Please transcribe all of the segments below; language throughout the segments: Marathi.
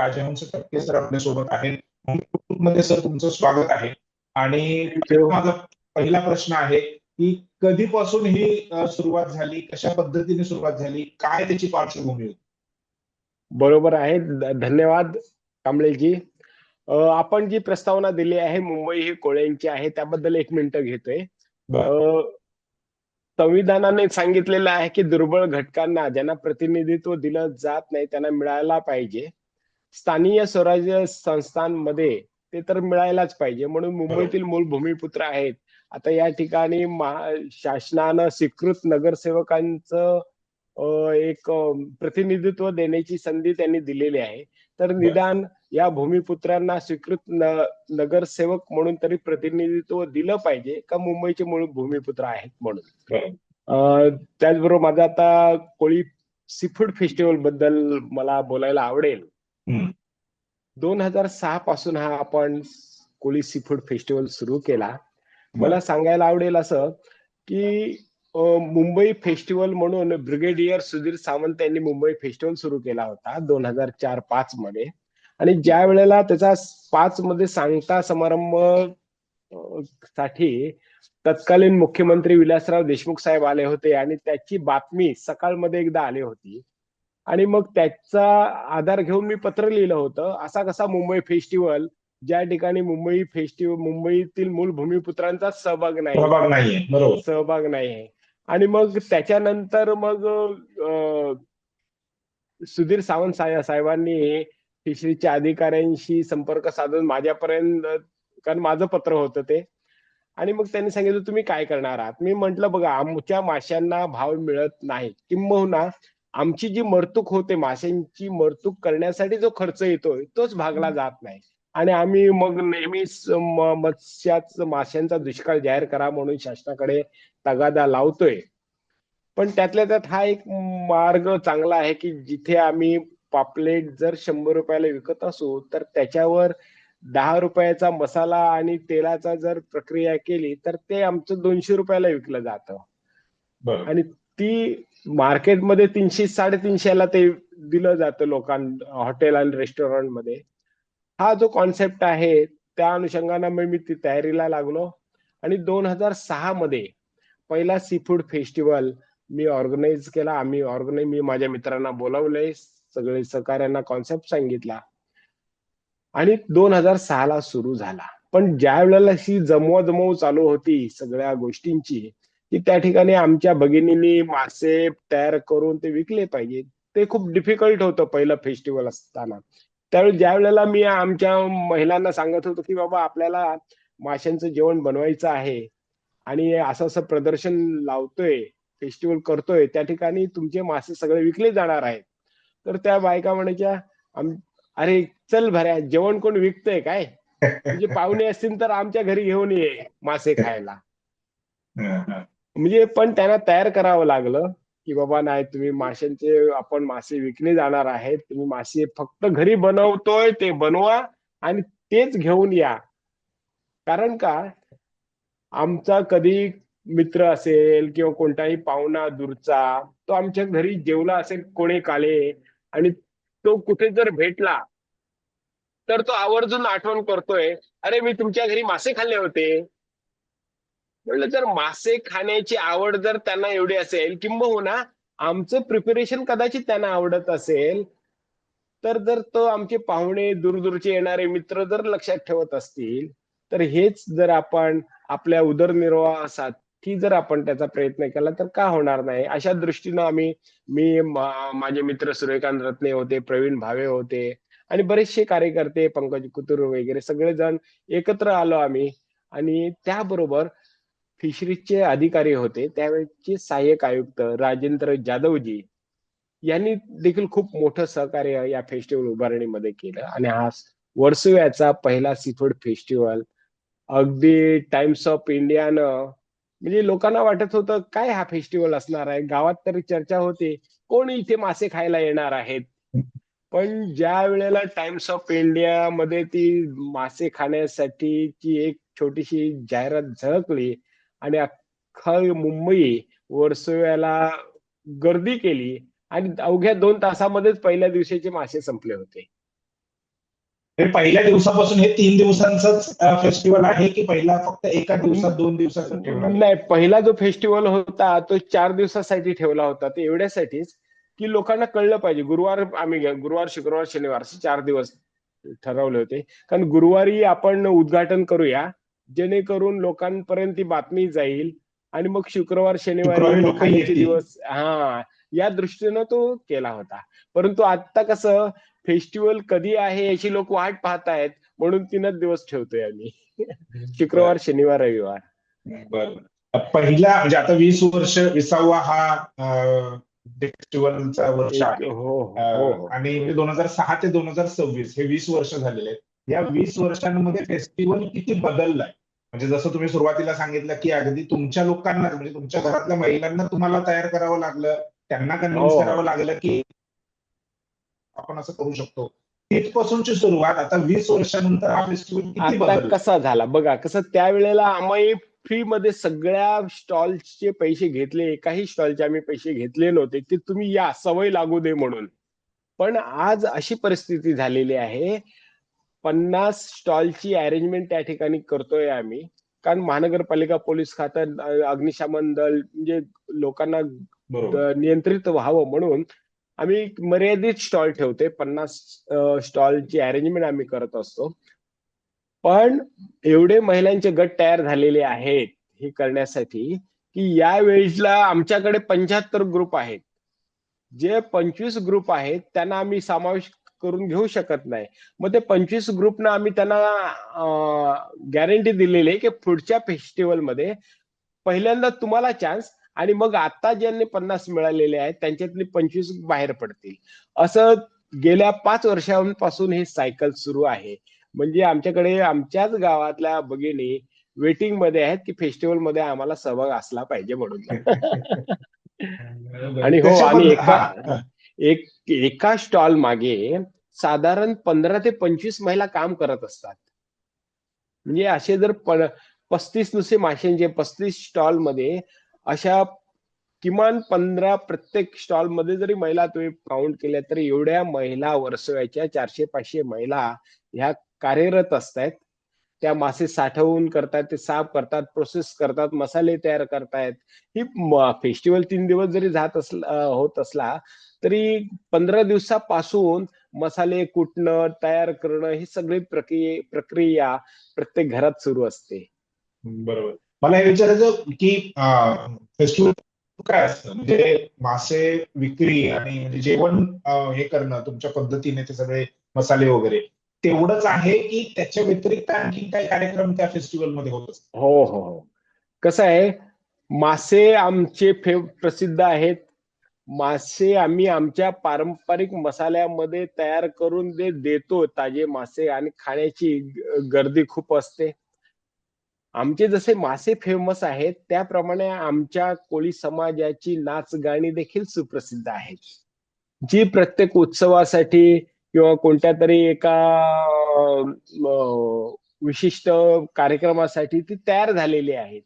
राजहंस टक्के सर आपल्या सोबत आहेत. मध्ये सर तुमचं स्वागत आहे. आणि माझा पहिला प्रश्न आहे की कधीपासून ही सुरुवात झाली, कशा पद्धतीने सुरुवात झाली, काय त्याची पार्श्वभूमी होती? बरोबर आहे. धन्यवाद कांबळेजी. आपण जी प्रस्तावना दिली आहे मुंबई ही कोळ्यांची आहे त्याबद्दल 1 मिनिट घेतोय. संविधानाने सांगितलेलं आहे की दुर्बळ घटकांना ज्यांना प्रतिनिधित्व दिलं जात नाही त्यांना मिळायला पाहिजे. स्थानिक स्वराज्य संस्थांमध्ये ते तर मिळायलाच पाहिजे. म्हणून मुंबईतील मूळ भूमिपुत्र आहेत. आता या ठिकाणी शासनानं स्वीकृत नगरसेवकांचं एक प्रतिनिधित्व देण्याची संधी त्यांनी दिलेली आहे. तर निदान या भूमिपुत्रांना स्वीकृत नगरसेवक म्हणून तरी प्रतिनिधित्व दिलं पाहिजे का मुंबईचे मूळ भूमिपुत्र आहेत म्हणून. त्याचबरोबर माझं आता कोळी सीफूड फेस्टिवल बद्दल मला बोलायला आवडेल. 2006 पासून हा आपण कोळी सीफूड फेस्टिवल सुरू केला. मला सांगायला आवडेल असं की मुंबई फेस्टिवल म्हणून ब्रिगेडियर सुधीर सावंत यांनी मुंबई फेस्टिवल सुरू केला होता 2004-05 मध्ये. आणि ज्या वेळेला त्याचा 5 मध्ये सांगता समारंभ साठी तत्कालीन मुख्यमंत्री विलासराव देशमुख साहेब आले होते आणि त्याची बातमी सकाळमध्ये एकदा आली होती. आणि मग त्याचा आधार घेऊन मी पत्र लिहिलं होतं, असा कसा मुंबई फेस्टिवल ज्या ठिकाणी मुंबईतील मूळ भूमिपुत्रांचा सहभाग नाहीये. आणि मग त्याच्यानंतर मग सुधीर सावंत साहेबांनी फिशरीच्या अधिकाऱ्यांशी संपर्क साधून माझ्यापर्यंत, कारण माझं पत्र होतं ते, आणि मग त्यांनी सांगितलं तुम्ही काय करणार आहात. मी म्हंटल बघा आमच्या माशांना भाव मिळत नाही, किंबहुना आमची जी मरतूक होते माशांची मरतूक करण्यासाठी जो खर्च येतोय तोच भागला जात नाही. आणि आम्ही मग नेहमीच माशांचा दुष्काळ जाहीर करा म्हणून शासनाकडे तगादा लावतोय. पण त्यातल्या त्यात हा एक मार्ग चांगला आहे की जिथे आम्ही पापलेट जर 100 रुपयाला विकत असू तर त्याच्यावर 10 रुपयाचा मसाला आणि तेलाचा जर प्रक्रिया केली तर ते आमचं 200 रुपयाला विकलं जातं. आणि ती मार्केटमध्ये 300-350 ते दिलं जातं लोकांना हॉटेल आणि रेस्टॉरंट मध्ये. हा जो कॉन्सेप्ट आहे त्या अनुषंगाने मी ती तयारीला लागलो. आणि 2006 मध्ये पहिला सीफूड फेस्टिवल मी ऑर्गनाईज केला. मी माझ्या मित्रांना बोलावलंय, सगळे सहकाऱ्यांना कॉन्सेप्ट सांगितला आणि 2006 ला सुरू झाला. पण ज्या वेळेला ही जमवाजमव चालू होती सगळ्या गोष्टींची की त्या ठिकाणी आमच्या भगिनींनी मासे तयार करून ते विकले पाहिजे, ते खूप डिफिकल्ट होतं पहिलं फेस्टिवल असताना. त्यावेळी ज्या वेळेला मी आमच्या महिलांना सांगत होतो की बाबा आपल्याला माशांचं जेवण बनवायचं आहे आणि असं असं प्रदर्शन लावतोय, फेस्टिवल करतोय, त्या ठिकाणी तुमचे मासे सगळे विकले जाणार आहेत, तर त्या बायका म्हणायच्या अरे चल भऱ्या जेवण कोण विकतंय काय, म्हणजे पाहुणे असतील तर आमच्या घरी घेऊन ये मासे खायला. म्हणजे पण त्यांना तयार करावं लागलं की बाबा नाही तुम्ही आपण मासे विकले जाणार आहेत, तुम्ही मासे फक्त घरी बनवतोय ते बनवा आणि तेच घेऊन या. कारण का आमचा कधी मित्र असेल किंवा कोणताही पाहुणा दूरचा तो आमच्या घरी जेवला असेल कोणी काले आणि तो कुठे जर भेटला तर तो आवर्जून आठवण करतोय, अरे मी तुमच्या घरी मासे खाल्ले होते. म्हटलं जर मासे खाण्याची आवड जर त्यांना एवढी असेल किंबहुना आमचं प्रिपरेशन कदाचित त्यांना आवडत असेल तर जर तो आमचे पाहुणे दूरदूरचे येणारे मित्र जर लक्षात ठेवत असतील तर हेच जर आपण आपल्या उदरनिर्वाहासाठी जर आपण त्याचा प्रयत्न केला तर का होणार नाही. अशा दृष्टीनं माझे मित्र सूर्यकांत रत्ने होते, प्रवीण भावे होते आणि बरेचसे कार्यकर्ते पंकज कुतुर वगैरे सगळेजण एकत्र आलो आम्ही. आणि त्याबरोबर फिशरीजचे अधिकारी होते त्यावेळेचे सहाय्यक आयुक्त राजेंद्र जाधवजी यांनी देखील खूप मोठं सहकार्य या फेस्टिवल उभारणीमध्ये केलं. आणि हा वर्सोव्याचा पहिला सीफूड फेस्टिवल अगदी टाइम्स ऑफ इंडियानं, म्हणजे लोकांना वाटत होतं काय हा फेस्टिवल असणार आहे, गावात तरी चर्चा होते कोण इथे मासे खायला येणार आहेत. पण ज्या वेळेला टाइम्स ऑफ इंडिया मध्ये ती मासे खाण्यासाठीची एक छोटीशी जाहिरात झळकली आणि अख्खा मुंबई वर्सोव्याला गर्दी केली आणि अवघ्या 2 तासामध्येच पहिल्या दिवशीचे मासे संपले होते. पहिल्या दिवसापासून हे 3 दिवसांचंच फेस्टिवल आहे की पहिला फक्त एका दिवसात 2 दिवसाचं ठेवणार आहे? नाही, पहिला जो फेस्टिवल होता तो 4 दिवसासाठी ठेवला होता. ते एवढ्यासाठीच की लोकांना कळलं पाहिजे. गुरुवार, शुक्रवार, शनिवार असे 4 दिवस ठरवले होते. कारण गुरुवारी आपण उद्घाटन करूया, जेणेकरून लोकांपर्यंत ती बातमी जाईल आणि मग शुक्रवार, शनिवारी शुक्रवारी ते लोक खाण्याचे येतील. दिवस, या दृष्टीनं तो केला होता. परंतु आता कसं फेस्टिवल कधी आहे याची लोक वाट पाहतायत, म्हणून 3च दिवस ठेवतोय आम्ही. शुक्रवार, शनिवार, रविवार. बरं. पहिला म्हणजे आता 20वा हा फेस्टिवलचा वर्ष एक आहे. हो, हो, हो. आणि 2006 ते 2026 हे 20 वर्ष झालेले आहेत. या 20 वर्षांमध्ये फेस्टिवल किती बदललाय? म्हणजे जसं तुम्ही सुरुवातीला सांगितलं की अगदी तुमच्या लोकांना म्हणजे तुमच्या घरातल्या महिलांना तुम्हाला तयार करावं लागलं, त्यांना हो, कन्व्हिन्स करावं हो. लागलं की आपण असं करू शकतो. तिथपासूनची सुरुवात आता 20 वर्षानंतर हा फेस्टिवल किती आता बदलला? कसा झाला बघा, कसं त्यावेळेला आम्ही फ्री मध्ये सगळ्या स्टॉल्सचे पैसे घेतले, एकाही स्टॉलचे आम्ही पैसे घेतले नव्हते, की तुम्ही या, सवय लागू दे म्हणून. पण आज अशी परिस्थिती झालेली आहे, 50 स्टॉलची अरेंजमेंट त्या ठिकाणी करतोय आम्ही. कारण महानगरपालिका, पोलीस खातं, अग्निशमन दल म्हणजे लोकांना बरोबर. नियंत्रित व्हावं म्हणून आम्ही मर्यादित स्टॉल ठेवते. 50 स्टॉलची अरेंजमेंट आम्ही करत असतो. पण एवढे महिलांचे गट तयार झालेले आहेत हे करण्यासाठी, की या वेळेला आमच्याकडे 75 ग्रुप आहेत. जे 25 ग्रुप आहेत त्यांना आम्ही समावेश करून घेऊ शकत नाही. मग ते 25 ग्रुपना आम्ही त्यांना गॅरंटी दिलेली आहे की पुढच्या फेस्टिवलमध्ये पहिल्यांदा तुम्हाला चान्स, आणि मग आता ज्यांनी 50 मिळालेले आहेत त्यांच्यातले 25 बाहेर पडतील. असं गेल्या 5 वर्षांपासून ही सायकल सुरू आहे. म्हणजे आमच्याकडे आमच्याच गावातल्या भगिनी वेटिंग मध्ये आहेत की फेस्टिवल मध्ये आम्हाला सहभाग असला पाहिजे म्हणून. आणि हो, कशा आणि पद्धत एका एका स्टॉल मागे साधारण 15 ते 25 महिला काम करत असतात. म्हणजे असे जर 35 नुसते माशांचे 35 स्टॉल मध्ये अशा किमान 15 प्रत्येक स्टॉल मध्ये जरी महिला तुम्ही काउंट केल्या तरी एवढ्या महिला वर्सोव्याच्या 400-500 महिला ह्या कार्यरत असतात. त्या मासे साठवून करतात, ते साफ करतात, प्रोसेस करतात, मसाले तयार करतायत. ही फेस्टिवल 3 दिवस जरी होत असला तरी 15 दिवसापासून मसाले कुटणं, तयार करणं ही सगळी प्रक्रिया प्रत्येक घरात सुरू असते. बरोबर. मला हे विचारायचं की फेस्टिवल काय असतं? म्हणजे मासे विक्री आणि म्हणजे जेवण हे करणं तुमच्या पद्धतीने ते सगळे मसाले वगैरे तेवढंच आहे की त्याच्या व्यतिरिक्त आणखी काही कार्यक्रम त्या फेस्टिवल मध्ये होत असतात? हो, हो, हो. कसं आहे, मासे आमचे प्रसिद्ध आहेत. मासे आम्ही आमच्या पारंपरिक मसाल्यामध्ये तयार करून देतो ताजे मासे, आणि खाण्याची गर्दी खूप असते. आमचे जसे मासे फेमस आहेत त्याप्रमाणे आमच्या कोळी समाजाची नाच गाणी देखील सुप्रसिद्ध आहेत, जी प्रत्येक उत्सवासाठी किंवा कोणत्या तरी एका विशिष्ट कार्यक्रमासाठी ती तयार झालेली आहेत.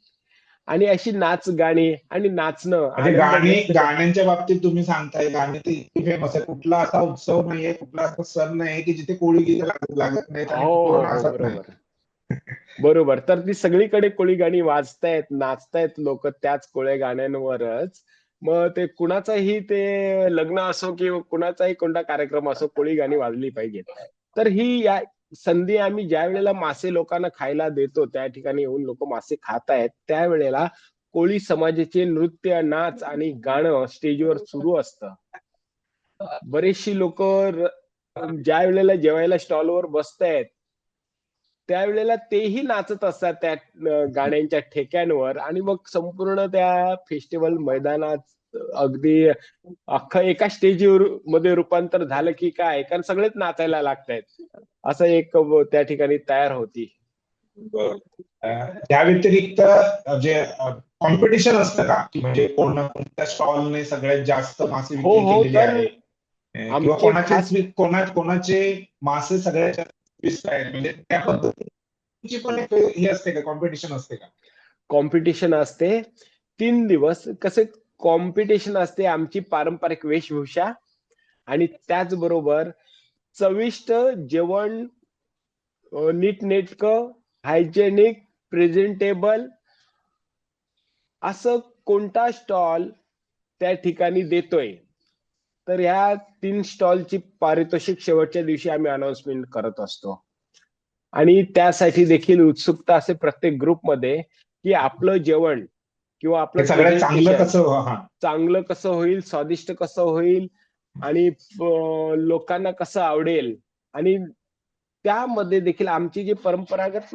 आणि अशी नाच गाणी आणि नाचणं, म्हणजे आनंद व्यक्त गाण्यांच्या बाबतीत तुम्ही सांगताय गाणी तर इतकी फेमस आहे. कुठला असा उत्सव नाहीये, कुठला असा सण नाही की जिथे कोळी गीत लागत नाहीत आणि हो, कुठला हो, हो, नाचत नाही. बरोबर. बरोबर. तर ती सगळीकडे कोळी गाणी वाजतायत, नाचतायत लोक त्याच कोळ्या गाण्यांवरच. मग ते कुणाचाही ते लग्न असो किंवा कुणाचाही कोणता कार्यक्रम असो, कोळी गाणी वाजली पाहिजेत. तर ही या संधी आम्ही ज्या वेळेला मासे लोकांना खायला देतो, त्या ठिकाणी येऊन लोक मासे खातायत, त्यावेळेला कोळी समाजाचे नृत्य, नाच आणि गाणं स्टेजवर सुरू असतं. बरेचशी लोक ज्या वेळेला जेवायला स्टॉलवर बसतायत त्यावेळेला तेही नाचत असतात त्या गाण्यांच्या ठेक्यांवर, आणि मग संपूर्ण त्या फेस्टिवल मैदानात अगदी अख्खं एका स्टेजवर मध्ये रूपांतर झालं की काय, कारण सगळेच नाचायला लागतायत असं एक त्या ठिकाणी तयार होती. बरं. त्या व्यतिरिक्त जे कॉम्पिटिशन असतं का? की म्हणजे कोणत्या स्टॉलने सगळ्यात जास्त मासे हो, विक्री हो. केलेली तर आहे? किंवा आमचे खास कोणाचे मासे सगळ्यात जास्त स्वस्त आहेत? म्हणजे त्या पद्धतीची पण एक हे असते का, कॉम्पिटिशन असते का? कॉम्पिटिशन असते 3 दिवस. कसे कॉम्पिटिशन असते, आमची पारंपरिक वेशभूषा आणि त्याचबरोबर चविष्ट जेवण नीटनेटकं, हायजेनिक, प्रेझेंटेबल असं कोणता स्टॉल त्या ठिकाणी देतोय, तर ह्या 3 स्टॉलची पारितोषिक शेवटच्या दिवशी आम्ही अनाउन्समेंट करत असतो. आणि त्यासाठी देखील उत्सुकता असते प्रत्येक ग्रुपमध्ये, की आपलं जेवण किंवा आपलं हे सगळ्यात चांगलं प्रेझेंटेशन कसं हा चांगलं कसं होईल, स्वादिष्ट कसं होईल आणि लोकांना कसं आवडेल. आणि त्यामध्ये देखील आमची जी परंपरागत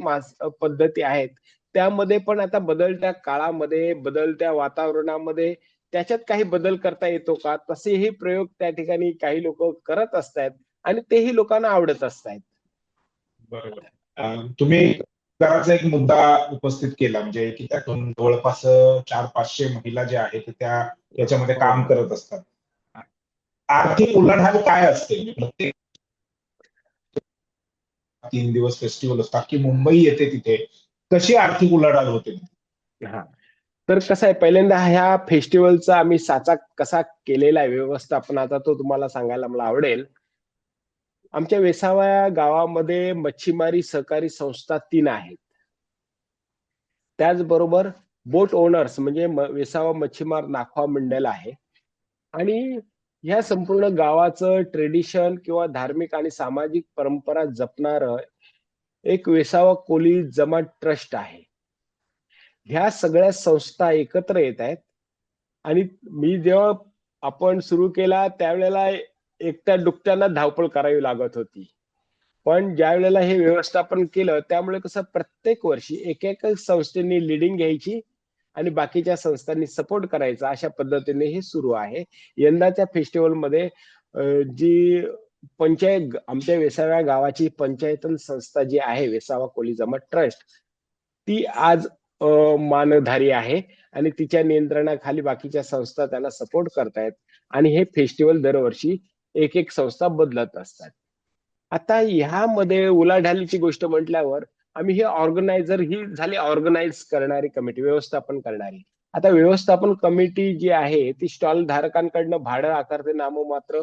पद्धती आहेत, त्यामध्ये पण आता बदलत्या काळामध्ये, बदलत्या वातावरणामध्ये त्याच्यात काही बदल करता येतो का? तसेही प्रयोग त्या ठिकाणी काही लोकं करत असतायत आणि तेही लोकांना आवडत असतायत. बरोबर. तुम्ही कराचा एक मुद्दा उपस्थित केला म्हणजे की त्यातून जवळपास 400-500 महिला ज्या आहेत त्या याच्यामध्ये हो, काम हो. करत असतात. आर्थिक उलाढाल काय असते? म्हणजे प्रत्येक 3 दिवस फेस्टिव्हल असतात की मुंबई येते तिथे कशी आर्थिक उलाढाल होते? हां. तर कसं आहे पहिल्यांदा ह्या फेस्टिव्हलचा आम्ही साचा कसा केलेला आहे व्यवस्थापनाचा तो तुम्हाला सांगायला मला आवडेल. आमच्या वेसावा गावामध्ये मच्छीमारी सहकारी संस्था 3 आहेत. त्याचबरोबर बोट ओनर्स म्हणजे वेसावा मच्छीमार नाखवा मंडळ आहे. आणि ह्या संपूर्ण गावाचं ट्रेडिशन किंवा धार्मिक आणि सामाजिक परंपरा जपणारं एक वेसावा कोळी जमात ट्रस्ट आहे. ह्या सगळ्या संस्था एकत्र येत आहेत आणि मी जेव्हा आपण सुरू केला त्यावेळेला एकट्या दुकट्यानं धावपळ करावी लागत होती. पण ज्यावेळेला हे व्यवस्थापन केलं त्यामुळे कसं प्रत्येक वर्षी एक संस्थेने लीडिंग घ्यायची आणि बाकीच्या संस्थांनी सपोर्ट करायचा अशा पद्धतीने हे सुरू आहे. यंदाच्या फेस्टिव्हलमध्ये जी पंचायत आमच्या वेसाव्या गावाची पंचायतन संस्था जी आहे वेसावा कोळी जमात ट्रस्ट ती आज मानधारी आहे आणि तिच्या नियंत्रणाखाली बाकीच्या संस्था त्यांना सपोर्ट करतायत आणि हे फेस्टिव्हल दरवर्षी एक संस्था बदलत असतात. आता ह्यामध्ये उलाढालीची गोष्ट म्हटल्यावर आम्ही हे ऑर्गनायझर ही झाली ऑर्गनाइज करणारी कमिटी, व्यवस्थापन करणारी. आता व्यवस्थापन कमिटी जी आहे ती स्टॉल धारकांकडनं भाडं आकारते नाममात्र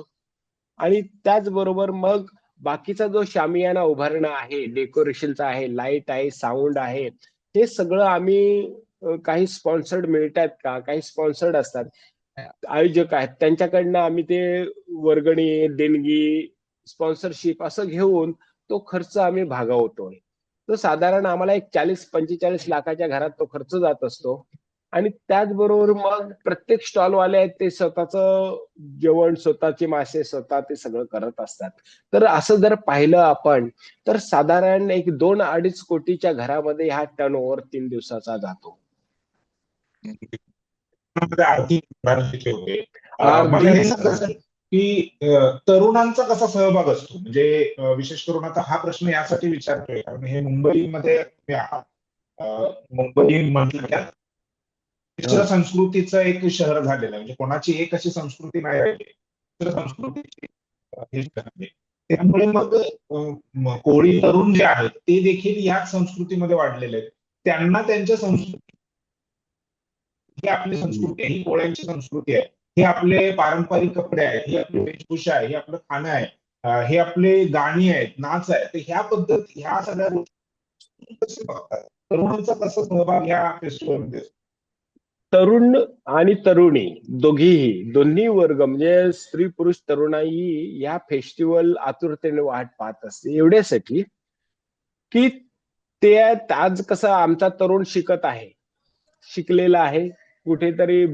आणि त्याचबरोबर मग बाकीचा जो शामियाना उभारणं आहे, डेकोरेशनचा आहे, लाईट आहे, साउंड आहे, हे सगळं आम्ही काही स्पॉन्सर्ड मिळतायत का? काही स्पॉन्सर्ड असतात. आयोजक आहेत त्यांच्याकडनं आम्ही ते वर्गणी, देणगी, स्पॉन्सरशिप असं घेऊन तो खर्च आम्ही भागवतोय. तो साधारण आम्हाला एक 40-45 लाखाच्या घरात तो खर्च जात असतो. आणि त्याचबरोबर मग प्रत्येक स्टॉलवाले आहेत ते स्वतःचं जेवण, स्वतःचे मासे स्वतः ते सगळं करत असतात. तर असं जर पाहिलं आपण तर साधारण एक 2-2.5 कोटीच्या घरामध्ये हा टर्नओव्हर 3 दिवसाचा जातो. मध्ये आर्थिक उलाढाल होते. मला हे आर्थिक सांगायचं की तरुणांचा कसा सहभाग असतो? म्हणजे विशेष करून आता हा प्रश्न यासाठी विचारतोय कारण हे मुंबईमध्ये मुंबई म्हटलं की मिश्र हं. संस्कृतीचं एक शहर झालेलं आहे. म्हणजे कोणाची एक अशी संस्कृती नाही राहिली. मिश्र संस्कृतीची हे शहर आहे. त्यामुळे मग कोळी तरुण जे आहेत ते देखील याच संस्कृतीमध्ये वाढलेले आहेत. त्यांना त्यांच्या संस्कृती ही आपली संस्कृती आहे, ही कोळ्यांची संस्कृती आहे. हे आपले पारंपरिक कपडे आहेत, ही आपली वेशभूषा आहे, हे आपलं खाणं आहे, हे आपले गाणी आहेत, नाच आहे. तर ह्या पद्धती ह्या सगळ्या गोष्टी कसे बघतात? तरुणांचा कसा सहभाग ह्या फेस्टिव्हलमध्ये? तरुण आणि तरुणी दोघीही, दोन्ही वर्ग म्हणजे स्त्री-पुरुष तरुणाई या फेस्टिव्हल आतुरतेने वाट पाहत असते. एवढ्यासाठी, की ते आज कसं आमचा तरुण शिकत आहे. शिकलेला आहे. कुठेतरी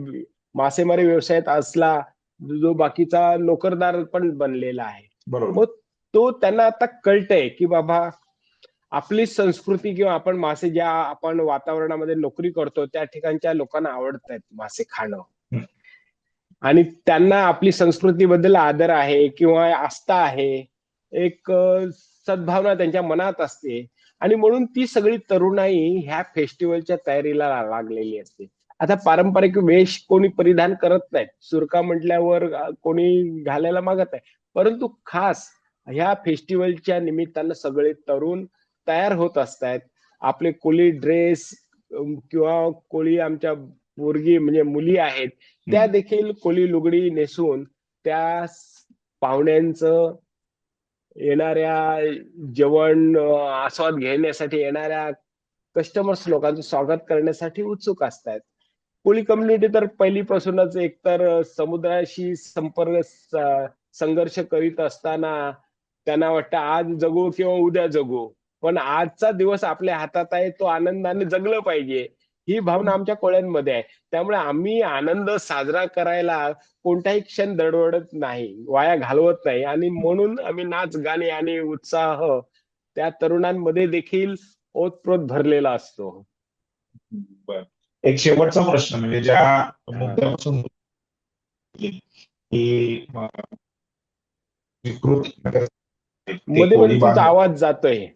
मासेमारी व्यवसायात असला, जो बाकीचा नोकरदार पण बनलेला आहे. बरोबर. मग तो त्यांना आता कळतंय, की बाबा आपली संस्कृती किंवा आपण मासे ज्या आपण वातावरणामध्ये नोकरी करतो, त्या ठिकाणच्या लोकांना आवडतायत मासे खाणं. हं. आणि त्यांना आपली संस्कृतीबद्दल आदर आहे किंवा आस्था आहे. एक सद्भावना त्यांच्या मनात असते आणि म्हणून ती सगळी तरुणाई ह्या फेस्टिव्हलच्या तयारीला लागलेली असते. आता पारंपरिक वेश कोणी परिधान करत नाहीत. सुरका म्हटल्यावर कोणी घालायला मागत नाही. परंतु खास ह्या फेस्टिव्हलच्या निमित्तानं सगळे तरुण तयार होत असतायत. आपले कोळी ड्रेस किंवा कोळी आमच्या पोरगी म्हणजे मुली आहेत, त्या देखील कोळी लुगडी नेसून त्या पाहुण्यांचं येणाऱ्या जेवण आस्वाद घेण्यासाठी येणाऱ्या कस्टमर्स लोकांचं स्वागत करण्यासाठी उत्सुक असतात. कोळी कम्युनिटी तर पहिलीपासूनच एकतर समुद्राशी संघर्ष करीत असताना त्यांना वाटतं आज जगू किंवा उद्या जगू, पण आजचा दिवस आपल्या हातात आहे, तो आनंदाने जगलं पाहिजे, ही भावना आमच्या कोळ्यांमध्ये आहे. त्यामुळे आम्ही आनंद साजरा करायला कोणताही क्षण दडवडत नाही, वाया घालवत नाही, आणि म्हणून आम्ही नाच गाणे आणि उत्साह त्या तरुणांमध्ये देखील ओतप्रोत भरलेला असतो. बर. एक शेवटचा प्रश्न, म्हणजे ज्या मुद्द्यापासून की विकृत ते मध्ये मध्ये कोळी तुमचा बांधव आवाज जातोय.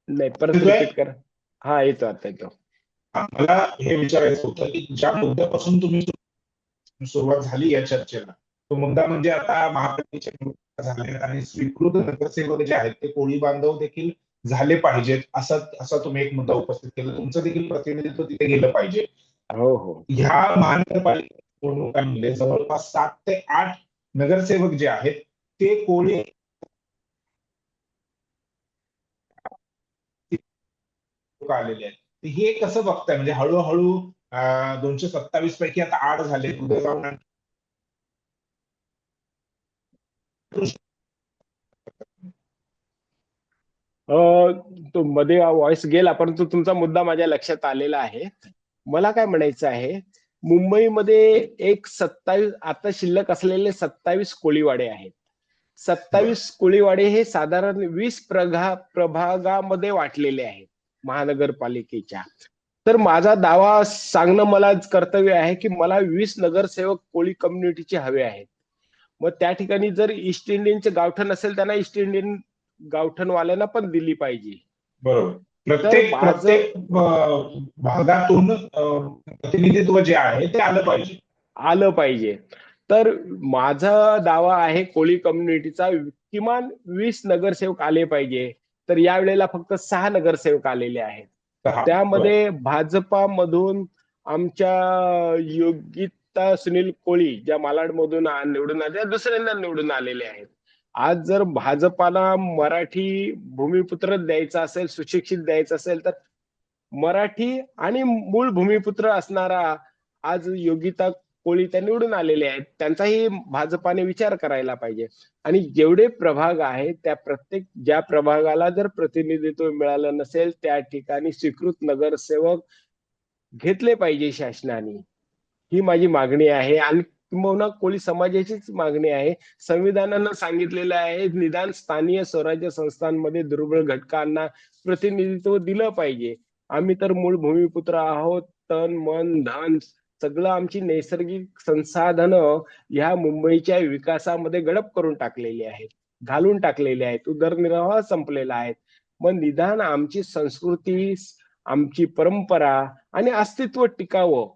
नाही, परत येतोय? रिपीट करा. हा, येतो, आता येतो. मला हे विचारायचं होतं की ज्या मुद्द्यापासून तुम्ही सुरुवात झाली या चर्चेला, तो मुद्दा म्हणजे आता महापालिकेच्या निवडणुका झाल्या आणि स्वीकृत नगरसेवक जे आहेत ते कोळी बांधव देखील झाले पाहिजेत, असा तुम्ही एक मुद्दा उपस्थित केला. तुमचं देखील प्रतिनिधित्व तिथे गेलं पाहिजे. हो, हो. ह्या महानगरपालिका निवडणुकांमध्ये जवळपास 7 ते 8 नगरसेवक जे आहेत ते कोळी आलेले आहेत. हे कसं बघताय? म्हणजे हळूहळू 227 पैकी आता 8 झाले, पुढे जाऊन तो मध्ये व्हॉइस गेला, परंतु तुमचा मुद्दा माझ्या लक्षात आलेला आहे. मला काय म्हणायचं आहे, मुंबईमध्ये एक 27 आता शिल्लक असलेले 27 कोळीवाडे आहेत. 27 कोळीवाडे हे साधारण 20 प्रभागामध्ये वाटलेले आहेत महानगरपालिकेच्या. तर माझा दावा सांगणं मला कर्तव्य आहे की मला 20 नगरसेवक कोळी कम्युनिटीचे हवे आहेत. मग त्या ठिकाणी जर ईस्ट इंडियनचे गावठण असेल, त्यांना ईस्ट इंडियन गावठणवाल्यांना पण दिली पाहिजे. बरोबर. तर प्रत्येक माझं प्रत्येक भागातून प्रतिनिधित्व जे आहे ते आलं पाहिजे. आलं पाहिजे. तर माझा दावा आहे कोळी कम्युनिटीचा किमान 20 नगरसेवक आले पाहिजे. तर यावेळेला फक्त 6 नगरसेवक आलेले आहेत. बरं. त्यामध्ये भाजपामधून आमच्या योगिता सुनील कोळी, ज्या मालाडमधून निवडून आल्या, दुसऱ्यांदा निवडून आलेले आहेत. आज जर भाजपाला मराठी भूमिपुत्र द्यायचा असेल, सुशिक्षित द्यायचा असेल, तर मराठी आणि मूळ भूमिपुत्र असणारा आज योगिता कोळी त्या निवडून आलेले आहेत. त्यांचाही भाजपाने विचार करायला पाहिजे. आणि जेवढे प्रभाग आहेत त्या प्रत्येक ज्या प्रभागाला जर प्रतिनिधित्व मिळालं नसेल, त्या ठिकाणी स्वीकृत नगरसेवक घेतले पाहिजे शासनाने. ही माझी मागणी आहे, आणि किंबहुना कोळी समाजाचीच मागणी आहे. संविधानानं सांगितलेलं आहे, निदान स्थानीय स्वराज्य संस्थांमध्ये दुर्बळ घटकांना प्रतिनिधित्व दिलं पाहिजे. आम्ही तर मूळ भूमिपुत्र आहोत. तन मन धन सगळं आमची नैसर्गिक संसाधनं ह्या मुंबईच्या विकासामध्ये गडप करून टाकलेली आहेत, घालून टाकलेली आहेत. उदरनिर्वाह संपलेला आहे. मग निदान आमची संस्कृती, आमची परंपरा आणि अस्तित्व टिकावं,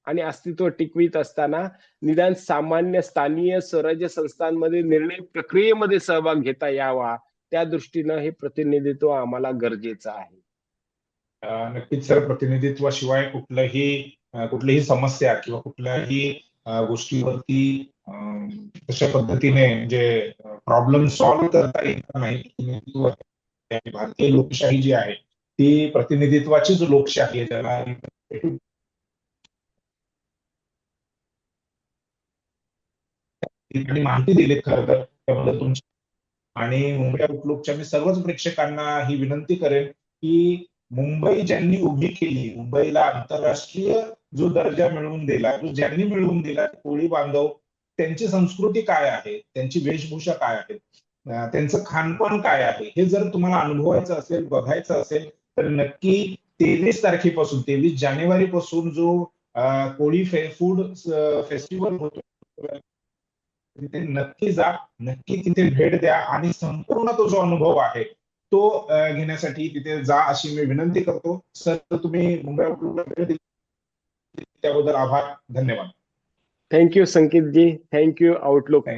आणि अस्तित्व टिकवीत असताना निदान सामान्य स्थानीय स्वराज्य संस्थांमध्ये निर्णय प्रक्रियेमध्ये सहभाग घेता यावा, त्या दृष्टीनं हे प्रतिनिधित्व आम्हाला गरजेचं आहे. नक्कीच सर, प्रतिनिधित्वाशिवाय कुठलीही समस्या किंवा कुठल्याही गोष्टीवरती तशा पद्धतीने म्हणजे प्रॉब्लेम सॉल्व्ह करता येत नाही. भारतीय लोकशाही जी आहे ती प्रतिनिधित्वाचीच लोकशाही आहे, ज्याला माहिती दिली खरं तर त्याबद्दल तुमची. आणि मुंबई आउटलुकच्या मी सर्वच प्रेक्षकांना ही विनंती करेन की मुंबई ज्यांनी उभी केली, मुंबईला आंतरराष्ट्रीय जो दर्जा मिळवून दिला, जो ज्यांनी मिळवून दिला, कोळी बांधव, त्यांची संस्कृती काय आहे, त्यांची वेशभूषा काय आहे, त्यांचं खानपान काय आहे, हे जर तुम्हाला अनुभवायचं असेल, बघायचं असेल, तर नक्की 23 जानेवारी पासून जो कोळी फूड फेस्टिवल होतो तिथे नक्की जा, नक्की तिथे भेट द्या आणि संपूर्ण तो जो अनुभव आहे तो घेण्यासाठी तिथे जा, अशी मी विनंती करतो. सर, तुम्ही मुंबई आउटलुकला भेट दिली त्याबद्दल आभार, धन्यवाद. Thank you Sanketji, thank you outlook.